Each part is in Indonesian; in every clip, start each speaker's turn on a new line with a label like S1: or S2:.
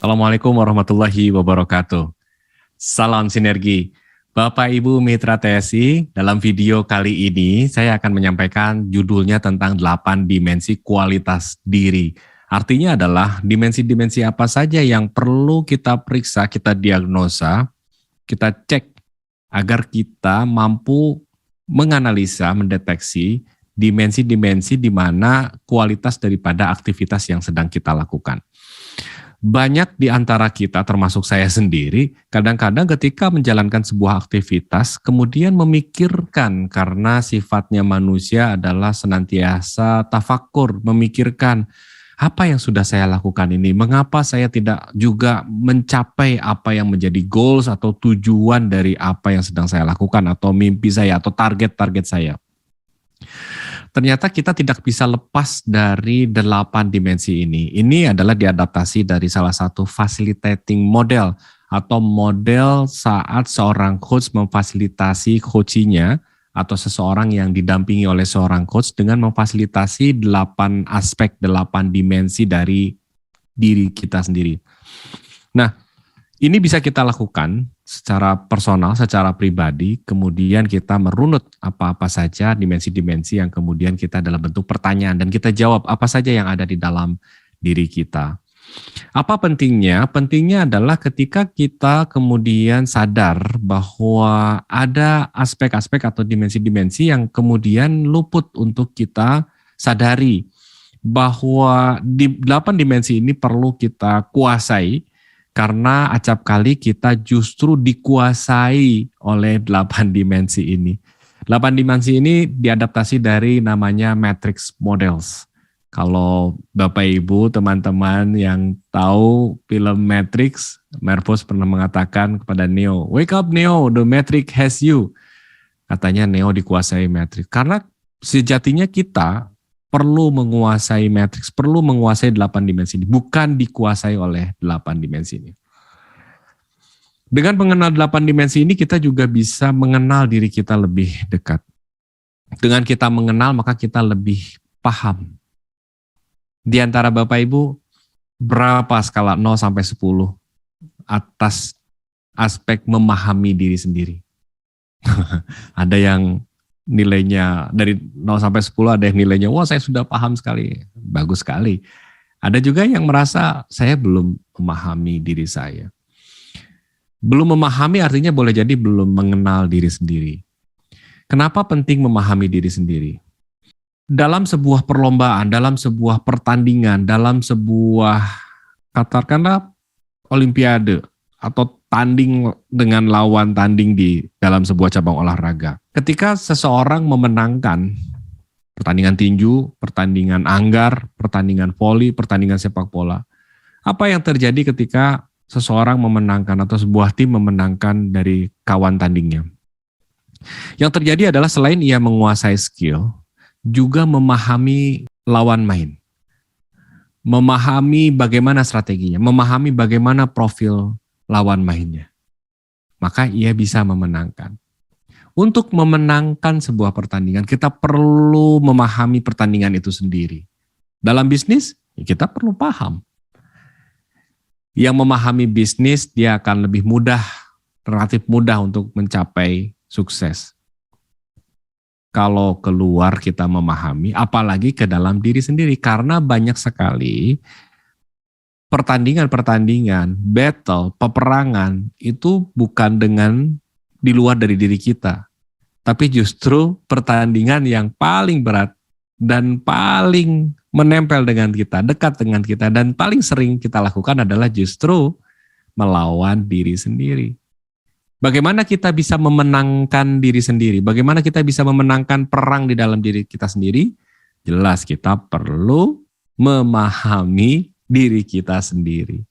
S1: Assalamualaikum warahmatullahi wabarakatuh. Salam sinergi. Bapak Ibu Mitra TSI, dalam video kali ini saya akan menyampaikan judulnya tentang 8 dimensi kualitas diri. Artinya adalah dimensi-dimensi apa saja yang perlu kita periksa, kita diagnosa, kita cek agar kita mampu menganalisa, mendeteksi dimensi-dimensi di mana kualitas daripada aktivitas yang sedang kita lakukan. Banyak di antara kita, termasuk saya sendiri, kadang-kadang ketika menjalankan sebuah aktivitas, kemudian memikirkan karena sifatnya manusia adalah senantiasa tafakur, memikirkan apa yang sudah saya lakukan ini, mengapa saya tidak juga mencapai apa yang menjadi goals atau tujuan dari apa yang sedang saya lakukan, atau mimpi saya, atau target-target saya. Ternyata kita tidak bisa lepas dari 8 dimensi ini. Ini adalah diadaptasi dari salah satu facilitating model atau model saat seorang coach memfasilitasi coachinya atau seseorang yang didampingi oleh seorang coach dengan memfasilitasi 8 aspek, 8 dimensi dari diri kita sendiri. Nah, ini bisa kita lakukan secara personal, secara pribadi, kemudian kita merunut apa-apa saja dimensi-dimensi yang kemudian kita dalam bentuk pertanyaan dan kita jawab apa saja yang ada di dalam diri kita. Apa pentingnya? Pentingnya adalah ketika kita kemudian sadar bahwa ada aspek-aspek atau dimensi-dimensi yang kemudian luput untuk kita sadari bahwa di 8 dimensi ini perlu kita kuasai. Karena acap kali kita justru dikuasai oleh 8 dimensi ini. 8 dimensi ini diadaptasi dari namanya matrix models. Kalau Bapak Ibu, teman-teman yang tahu film Matrix, Morpheus pernah mengatakan kepada Neo, "Wake up Neo, the Matrix has you." Katanya Neo dikuasai Matrix. Karena sejatinya kita perlu menguasai matriks, perlu menguasai 8 dimensi ini, bukan dikuasai oleh 8 dimensi ini. Dengan mengenal 8 dimensi ini, kita juga bisa mengenal diri kita lebih dekat. Dengan kita mengenal, maka kita lebih paham. Di antara Bapak Ibu, berapa skala 0 sampai 10 atas aspek memahami diri sendiri? Ada yang nilainya dari 0 sampai 10, ada yang nilainya, wah saya sudah paham sekali, bagus sekali. Ada juga yang merasa saya belum memahami diri saya. Belum memahami artinya boleh jadi belum mengenal diri sendiri. Kenapa penting memahami diri sendiri? Dalam sebuah perlombaan, dalam sebuah pertandingan, dalam sebuah katakanlah olimpiade atau tanding dengan lawan tanding di dalam sebuah cabang olahraga. Ketika seseorang memenangkan pertandingan tinju, pertandingan anggar, pertandingan voli, pertandingan sepak bola, apa yang terjadi ketika seseorang memenangkan atau sebuah tim memenangkan dari kawan tandingnya? Yang terjadi adalah selain ia menguasai skill, juga memahami lawan main. Memahami bagaimana strateginya, memahami bagaimana profil lawan mainnya. Maka ia bisa memenangkan. Untuk memenangkan sebuah pertandingan, kita perlu memahami pertandingan itu sendiri. Dalam bisnis, kita perlu paham. Yang memahami bisnis, dia akan lebih mudah, relatif mudah untuk mencapai sukses. Kalau keluar kita memahami, apalagi ke dalam diri sendiri. Karena banyak sekali pertandingan-pertandingan, battle, peperangan itu bukan dengan di luar dari diri kita. Tapi justru pertandingan yang paling berat dan paling menempel dengan kita, dekat dengan kita, dan paling sering kita lakukan adalah justru melawan diri sendiri. Bagaimana kita bisa memenangkan diri sendiri? Bagaimana kita bisa memenangkan perang di dalam diri kita sendiri? Jelas kita perlu memahami diri kita sendiri.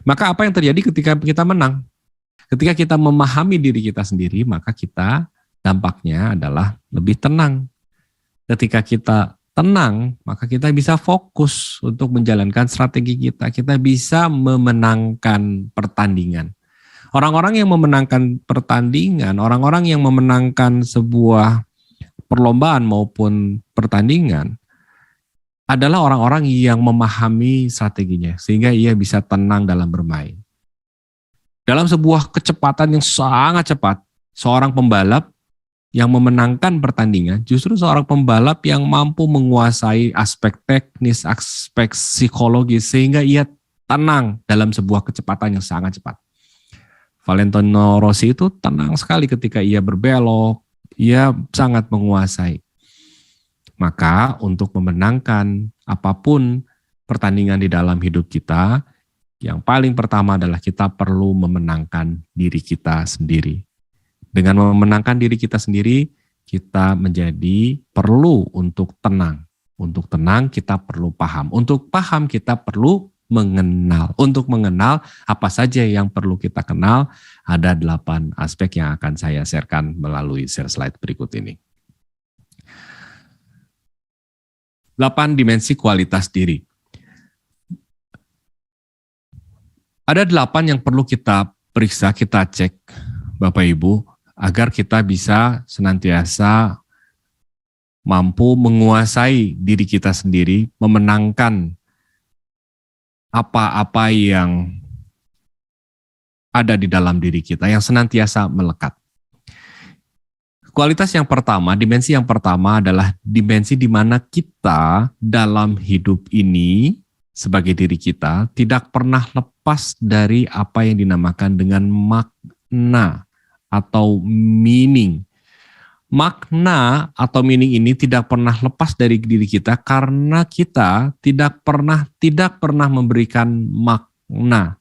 S1: Maka apa yang terjadi ketika kita menang? Ketika kita memahami diri kita sendiri, maka kita dampaknya adalah lebih tenang. Ketika kita tenang, maka kita bisa fokus untuk menjalankan strategi kita. Kita bisa memenangkan pertandingan. Orang-orang yang memenangkan pertandingan, orang-orang yang memenangkan sebuah perlombaan maupun pertandingan, adalah orang-orang yang memahami strateginya, sehingga ia bisa tenang dalam bermain. Dalam sebuah kecepatan yang sangat cepat, seorang pembalap yang memenangkan pertandingan justru seorang pembalap yang mampu menguasai aspek teknis, aspek psikologis, sehingga ia tenang dalam sebuah kecepatan yang sangat cepat. Valentino Rossi itu tenang sekali ketika ia berbelok, ia sangat menguasai. Maka untuk memenangkan apapun pertandingan di dalam hidup kita, yang paling pertama adalah kita perlu memenangkan diri kita sendiri. Dengan memenangkan diri kita sendiri, kita menjadi perlu untuk tenang. Untuk tenang kita perlu paham. Untuk paham kita perlu mengenal. Untuk mengenal apa saja yang perlu kita kenal, ada 8 aspek yang akan saya sharekan melalui slide berikut ini. 8 dimensi kualitas diri. Ada 8 yang perlu kita periksa, kita cek Bapak Ibu, agar kita bisa senantiasa mampu menguasai diri kita sendiri, memenangkan apa-apa yang ada di dalam diri kita, yang senantiasa melekat. Kualitas yang pertama, dimensi yang pertama adalah dimensi di mana kita dalam hidup ini sebagai diri kita tidak pernah lepas dari apa yang dinamakan dengan makna atau meaning. Makna atau meaning ini tidak pernah lepas dari diri kita karena kita tidak pernah memberikan makna.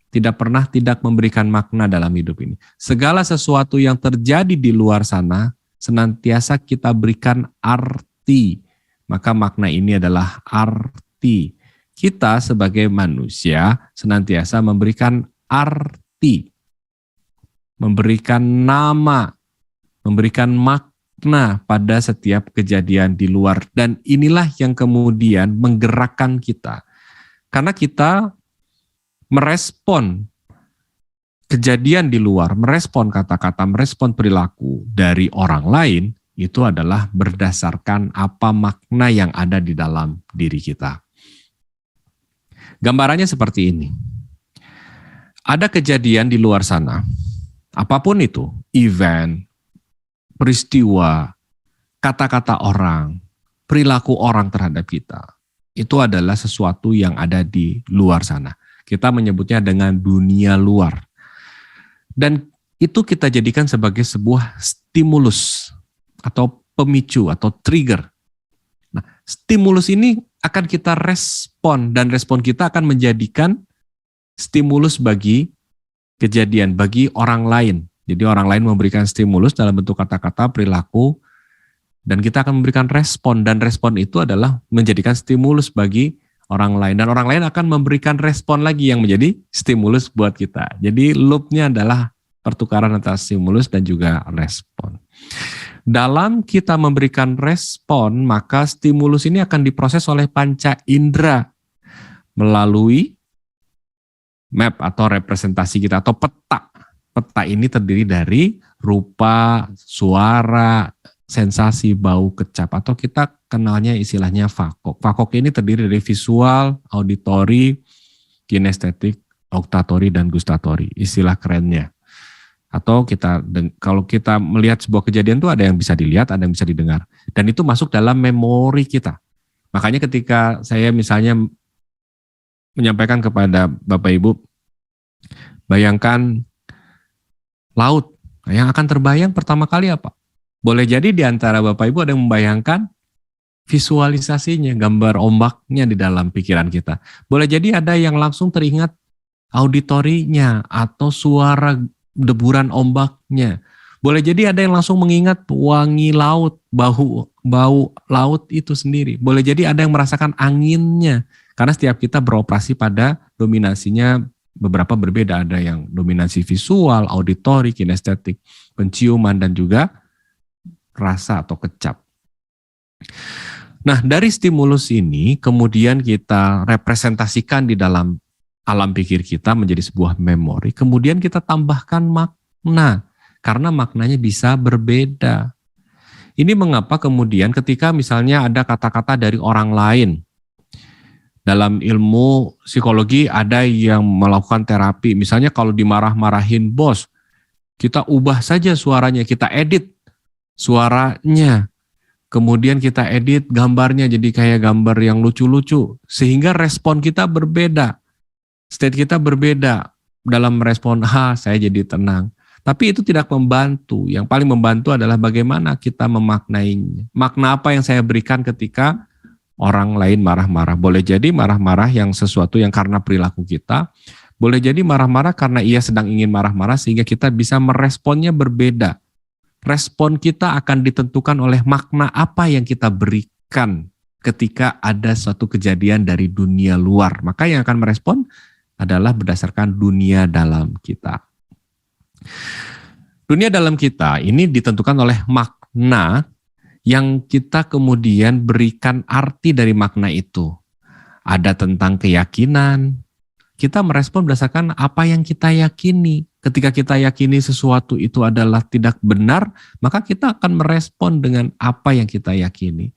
S1: Tidak memberikan makna dalam hidup ini. Segala sesuatu yang terjadi di luar sana senantiasa kita berikan arti. Maka makna ini adalah arti. Kita sebagai manusia senantiasa memberikan arti, memberikan nama, memberikan makna pada setiap kejadian di luar. Dan inilah yang kemudian menggerakkan kita. Karena kita merespon kejadian di luar, merespon kata-kata, merespon perilaku dari orang lain, itu adalah berdasarkan apa makna yang ada di dalam diri kita. Gambarannya seperti ini. Ada kejadian di luar sana, apapun itu, event, peristiwa, kata-kata orang, perilaku orang terhadap kita, itu adalah sesuatu yang ada di luar sana. Kita menyebutnya dengan dunia luar. Dan itu kita jadikan sebagai sebuah stimulus atau pemicu atau trigger. Nah, stimulus ini akan kita respon dan respon kita akan menjadikan stimulus bagi kejadian, bagi orang lain. Jadi orang lain memberikan stimulus dalam bentuk kata-kata, perilaku, dan kita akan memberikan respon. Dan respon itu adalah menjadikan stimulus bagi orang lain. Dan orang lain akan memberikan respon lagi yang menjadi stimulus buat kita. Jadi loopnya adalah pertukaran antara stimulus dan juga respon. Dalam kita memberikan respon, maka stimulus ini akan diproses oleh panca indera melalui map atau representasi kita atau peta. Peta ini terdiri dari rupa, suara, sensasi, bau, kecap, atau kita kenalnya istilahnya fakok. Fakok ini terdiri dari visual, auditori, kinestetik, olfaktori, dan gustatori. Istilah kerennya. Atau kalau kita melihat sebuah kejadian itu ada yang bisa dilihat, ada yang bisa didengar. Dan itu masuk dalam memori kita. Makanya ketika saya misalnya menyampaikan kepada Bapak Ibu, bayangkan laut. Yang akan terbayang pertama kali apa? Boleh jadi di antara Bapak Ibu ada yang membayangkan visualisasinya, gambar ombaknya di dalam pikiran kita. Boleh jadi ada yang langsung teringat auditorinya atau suara deburan ombaknya. Boleh jadi ada yang langsung mengingat wangi laut, bau laut itu sendiri. Boleh jadi ada yang merasakan anginnya. Karena setiap kita beroperasi pada dominasinya beberapa berbeda. Ada yang dominasi visual, auditori, kinestetik, penciuman, dan juga rasa atau kecap. Nah, dari stimulus ini kemudian kita representasikan di dalam alam pikir kita menjadi sebuah memori. Kemudian kita tambahkan makna, karena maknanya bisa berbeda. Ini mengapa kemudian ketika misalnya ada kata-kata dari orang lain, dalam ilmu psikologi ada yang melakukan terapi, misalnya kalau dimarah-marahin bos, kita ubah saja suaranya, kita edit suaranya, kemudian kita edit gambarnya jadi kayak gambar yang lucu-lucu, sehingga respon kita berbeda, state kita berbeda. Dalam respon, saya jadi tenang. Tapi itu tidak membantu. Yang paling membantu adalah bagaimana kita memaknainya. Makna apa yang saya berikan ketika orang lain marah-marah. Boleh jadi marah-marah yang sesuatu yang karena perilaku kita. Boleh jadi marah-marah karena ia sedang ingin marah-marah sehingga kita bisa meresponnya berbeda. Respon kita akan ditentukan oleh makna apa yang kita berikan ketika ada suatu kejadian dari dunia luar. Maka yang akan merespon adalah berdasarkan dunia dalam kita. Dunia dalam kita ini ditentukan oleh makna yang kita kemudian berikan arti dari makna itu. Ada tentang keyakinan, kita merespon berdasarkan apa yang kita yakini. Ketika kita yakini sesuatu itu adalah tidak benar, maka kita akan merespon dengan apa yang kita yakini.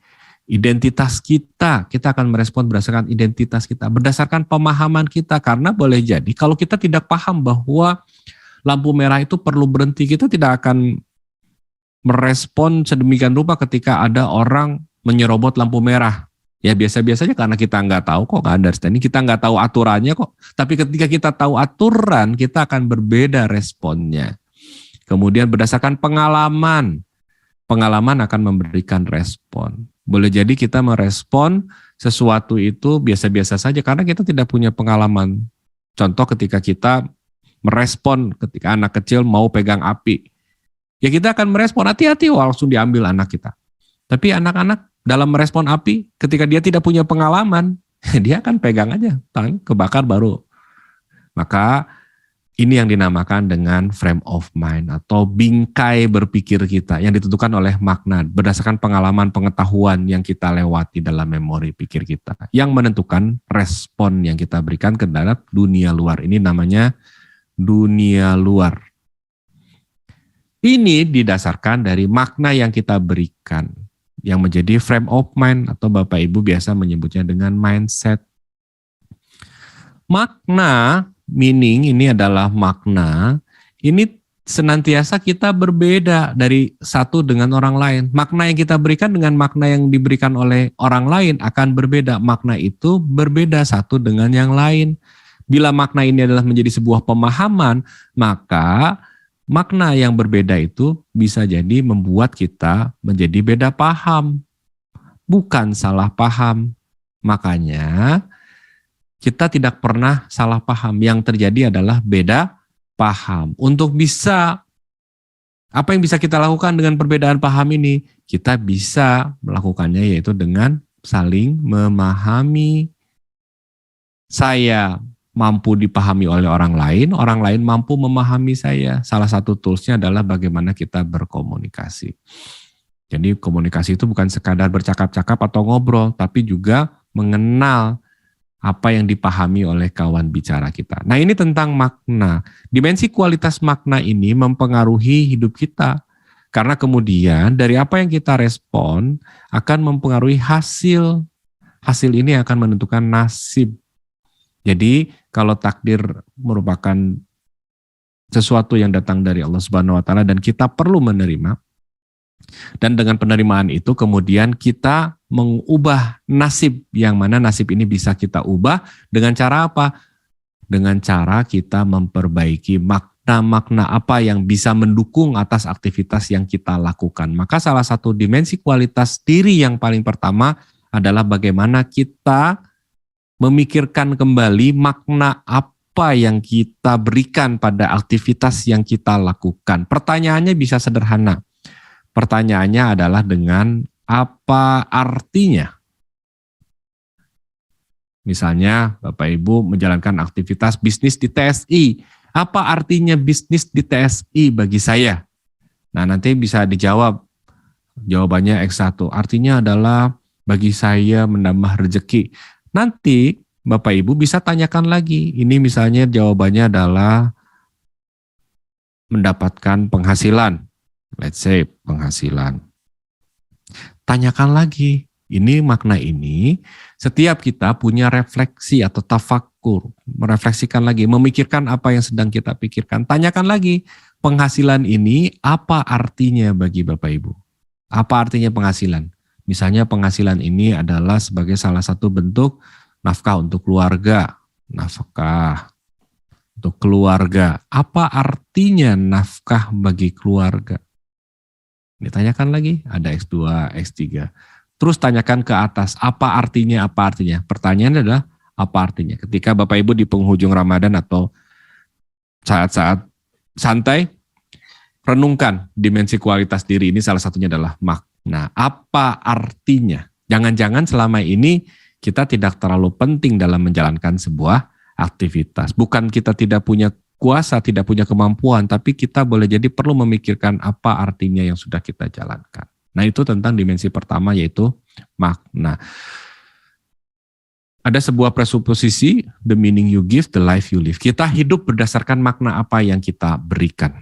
S1: Identitas kita akan merespon berdasarkan identitas kita, berdasarkan pemahaman kita. Karena boleh jadi kalau kita tidak paham bahwa lampu merah itu perlu berhenti, kita tidak akan merespon sedemikian rupa ketika ada orang menyerobot lampu merah. Ya biasa-biasanya karena kita nggak tahu kok, nggak understanding, kita nggak tahu aturannya kok. Tapi ketika kita tahu aturan, kita akan berbeda responnya. Kemudian berdasarkan pengalaman akan memberikan respon. Boleh jadi kita merespon sesuatu itu biasa-biasa saja karena kita tidak punya pengalaman. Contoh ketika kita merespon ketika anak kecil mau pegang api. Ya kita akan merespon hati-hati, langsung diambil anak kita. Tapi anak-anak dalam merespon api ketika dia tidak punya pengalaman, dia akan pegang aja, tangan kebakar baru. Maka ini yang dinamakan dengan frame of mind atau bingkai berpikir kita yang ditentukan oleh makna berdasarkan pengalaman pengetahuan yang kita lewati dalam memori pikir kita yang menentukan respon yang kita berikan ke dalam dunia luar. Ini namanya dunia luar. Ini didasarkan dari makna yang kita berikan yang menjadi frame of mind atau Bapak Ibu biasa menyebutnya dengan mindset. Makna, meaning ini adalah makna, ini senantiasa kita berbeda dari satu dengan orang lain. Makna yang kita berikan dengan makna yang diberikan oleh orang lain akan berbeda. Makna itu berbeda satu dengan yang lain. Bila makna ini adalah menjadi sebuah pemahaman, maka makna yang berbeda itu bisa jadi membuat kita menjadi beda paham, bukan salah paham. Makanya kita tidak pernah salah paham. Yang terjadi adalah beda paham. Untuk bisa, apa yang bisa kita lakukan dengan perbedaan paham ini? Kita bisa melakukannya yaitu dengan saling memahami. Saya mampu dipahami oleh orang lain mampu memahami saya. Salah satu toolsnya adalah bagaimana kita berkomunikasi. Jadi komunikasi itu bukan sekadar bercakap-cakap atau ngobrol, tapi juga mengenal apa yang dipahami oleh kawan bicara kita. Nah ini tentang makna. Dimensi kualitas makna ini mempengaruhi hidup kita. Karena kemudian dari apa yang kita respon akan mempengaruhi hasil. Hasil ini akan menentukan nasib. Jadi kalau takdir merupakan sesuatu yang datang dari Allah Subhanahu wa taala dan kita perlu menerima. Dan dengan penerimaan itu kemudian kita mengubah nasib, yang mana nasib ini bisa kita ubah dengan cara apa? Dengan cara kita memperbaiki makna-makna apa yang bisa mendukung atas aktivitas yang kita lakukan. Maka salah satu dimensi kualitas diri yang paling pertama adalah bagaimana kita memikirkan kembali makna apa yang kita berikan pada aktivitas yang kita lakukan. Pertanyaannya bisa sederhana. Pertanyaannya adalah dengan apa artinya? Misalnya Bapak Ibu menjalankan aktivitas bisnis di TSI. Apa artinya bisnis di TSI bagi saya? Nah nanti bisa dijawab. Jawabannya X1. Artinya adalah bagi saya menambah rezeki. Nanti Bapak Ibu bisa tanyakan lagi. Ini misalnya jawabannya adalah mendapatkan penghasilan. Let's say penghasilan. tanyakan lagi. Ini makna ini, setiap kita punya refleksi atau tafakur, merefleksikan lagi, memikirkan apa yang sedang kita pikirkan. Tanyakan lagi, penghasilan ini apa artinya bagi Bapak Ibu? Apa artinya penghasilan? Misalnya penghasilan ini adalah sebagai salah satu bentuk nafkah untuk keluarga. Nafkah untuk keluarga. Apa artinya nafkah bagi keluarga? Ditanyakan lagi, ada X2, X3. Terus tanyakan ke atas, apa artinya, apa artinya. Pertanyaannya adalah, apa artinya. Ketika Bapak Ibu di penghujung Ramadan atau saat-saat santai, renungkan dimensi kualitas diri ini, salah satunya adalah makna. Apa artinya? Jangan-jangan selama ini kita tidak terlalu penting dalam menjalankan sebuah aktivitas. Bukan kita tidak punya kuasa, tidak punya kemampuan, tapi kita boleh jadi perlu memikirkan apa artinya yang sudah kita jalankan. Nah, itu tentang dimensi pertama, yaitu makna. Ada sebuah presuposisi, the meaning you give, the life you live. Kita hidup berdasarkan makna apa yang kita berikan.